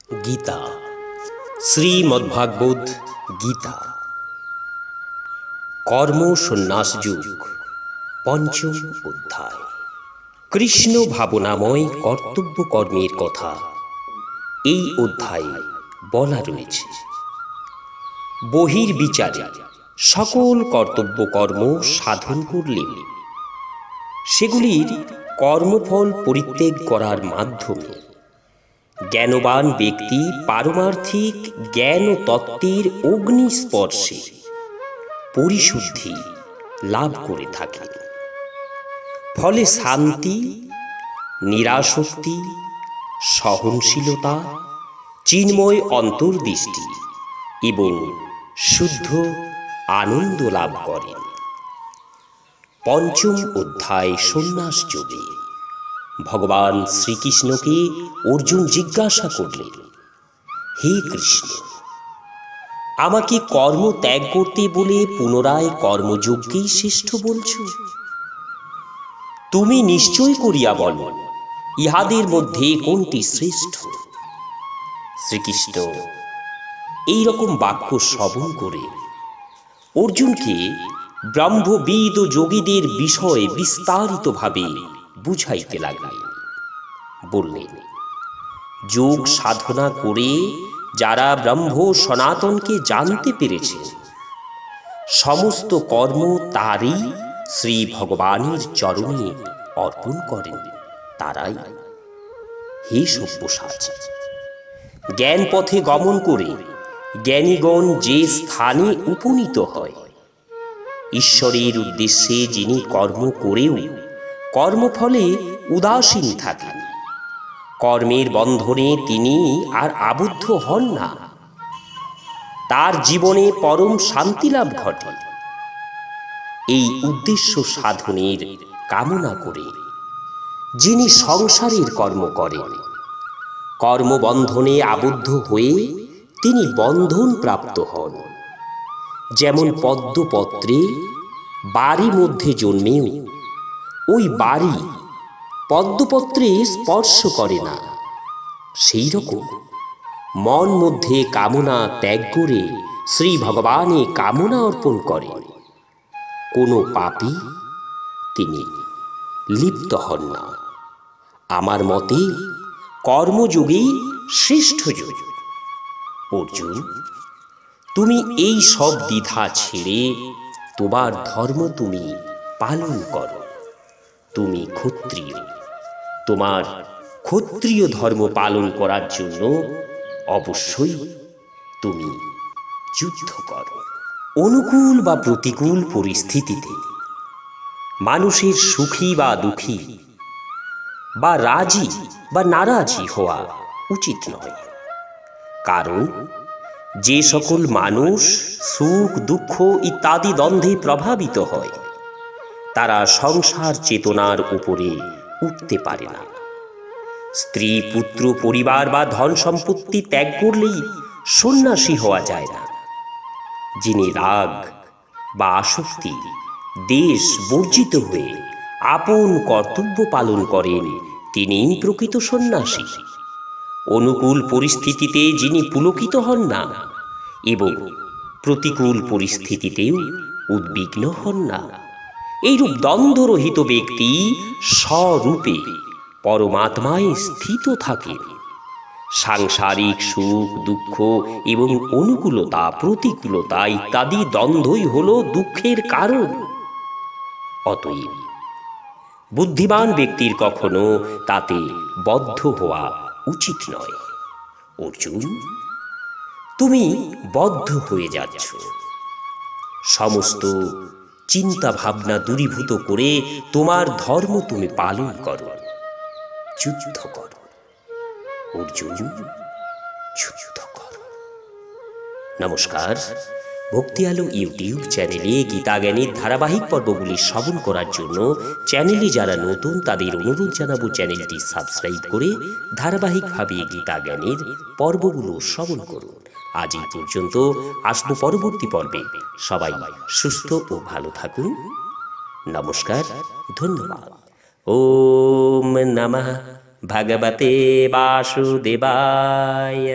গীতা, শ্রীমদ্ভাগবত গীতা, কর্ম সন্ন্যাস যুগ, পঞ্চম অধ্যায়। কৃষ্ণ ভাবনাময় কর্তব্য কর্মের কথা এই অধ্যায়ে বলা রয়েছে। বহির্বিচারে সকল কর্তব্য কর্ম সাধন করলেও সেগুলির কর্মফল পরিত্যাগ করার মাধ্যমে জ্ঞানবান ব্যক্তি পারমার্থিক জ্ঞান ও তত্ত্বের অগ্নিস্পর্শে পরিশুদ্ধি লাভ করে থাকে। ফলে শান্তি, নিরাসক্তি, সহনশীলতা, চিন্ময় অন্তর্দৃষ্টি এবং শুদ্ধ আনন্দ লাভ করেন। পঞ্চম অধ্যায় সন্ন্যাস যোগে ভগবান শ্রীকৃষ্ণকে অর্জুন জিজ্ঞাসা করলেন, হে কৃষ্ণ, আমাকে কর্ম ত্যাগ করতে বলে পুনরায় কর্মযজ্ঞেই শ্রেষ্ঠ বলছ? তুমি নিশ্চয় করিয়া বলো, ইহাদের মধ্যে কোনটি শ্রেষ্ঠ? শ্রীকৃষ্ণ এই রকম বাক্য শ্রবণ করে অর্জুনকে ব্রহ্মবিদ ও যোগীদের বিষয়ে বিস্তারিতভাবে বুঝাইতে লাগলেন। বললেন, যোগ সাধনা করে যারা ব্রহ্ম সনাতনকে জানতে পেরেছে, সমস্ত কর্ম তারই শ্রী ভগবানের চরণে অর্পণ করেন তারাই। হে সব্যসাচী, জ্ঞান পথে গমন করে জ্ঞানীগণ যে স্থানে উপনীত হয়, ঈশ্বরের উদ্দেশ্যে যিনি কর্ম করেও কর্মফলে উদাসীন থাকেন, কর্মের বন্ধনে তিনি আর আবদ্ধ হন না, তার জীবনে পরম শান্তি লাভ ঘটে। এই উদ্দেশ্য সাধনের কামনা করে যিনি সংসারের কর্ম করেন, কর্মবন্ধনে আবদ্ধ হয়ে তিনি বন্ধন প্রাপ্ত হন। যেমন পদ্মপত্রে বাড়ি মধ্যে জন্মেও ওই বাড়ি পদ্মপত্রে স্পর্শ করে না, সেই রকম মন মধ্যে কামনা ত্যাগ করে শ্রী ভগবানে কামনা অর্পণ করেন, কোনো পাপী তিনি লিপ্ত হন না। আমার মতে কর্মযোগেই শ্রেষ্ঠ যোগ। অর্জুন, তুমি এই সব দ্বিধা ছেড়ে তোমার ধর্ম তুমি পালন করো। তুমি ক্ষত্রিয়, তোমার ক্ষত্রিয় ধর্ম পালন করার জন্য অবশ্যই তুমি যুদ্ধ করো। অনুকূল বা প্রতিকূল পরিস্থিতিতে মানুষের সুখী বা দুঃখী বা রাজি বা নারাজি হওয়া উচিত নয়। কারণ যে সকল মানুষ সুখ দুঃখ ইত্যাদি দ্বন্দ্বে প্রভাবিত হয়, তারা সংসার চেতনার উপরে উঠতে পারে না। স্ত্রী, পুত্র, পরিবার বা ধন সম্পত্তি ত্যাগ করলেই সন্ন্যাসী হওয়া যায় না। যিনি রাগ বা আসক্তি, দেশ বর্জিত হয়ে আপন কর্তব্য পালন করেন, তিনিই প্রকৃত সন্ন্যাসী। অনুকূল পরিস্থিতিতে যিনি পুলকিত হন না এবং প্রতিকূল পরিস্থিতিতেও উদ্বিগ্ন হন না, এইরূপ দ্বন্দ্বরহিত ব্যক্তি স্বরূপে পরমাত্মায় স্থিত থাকেন। সাংসারিক সুখ দুঃখ এবং অনুকূলতা প্রতিকূলতা ইত্যাদি দ্বন্দ্বই হল দুঃখের কারণ। অতএব বুদ্ধিমান ব্যক্তির কখনো তাতে বদ্ধ হওয়া উচিত নয়। অর্জুন, তুমি বদ্ধ হয়ে যাচ্ছ। সমস্ত চিন্তা ভাবনা দূরীভূত করে তোমার ধর্ম তুমি পালন করো, যুদ্ধ করো। অর্জুন, যুদ্ধ করো। নমস্কার, ভক্তি আলো ইউটিউব চ্যানেলে গীতা জ্ঞানের ধারাবাহিক পর্বগুলি শ্রবণ করার জন্য চ্যানেলে যারা নতুন তাদের অনুরোধ জানাবো চ্যানেলটি সাবস্ক্রাইব করে ধারাবাহিকভাবে গীতা জ্ঞানের পর্বগুলো শ্রবণ করুন। আজ এই পর্যন্ত, আসবো পরবর্তী পর্বে। সবাই সুস্থ ও ভালো থাকুন। নমস্কার, ধন্যবাদ। ওম নমঃ ভগবতে বাসুদেবায়।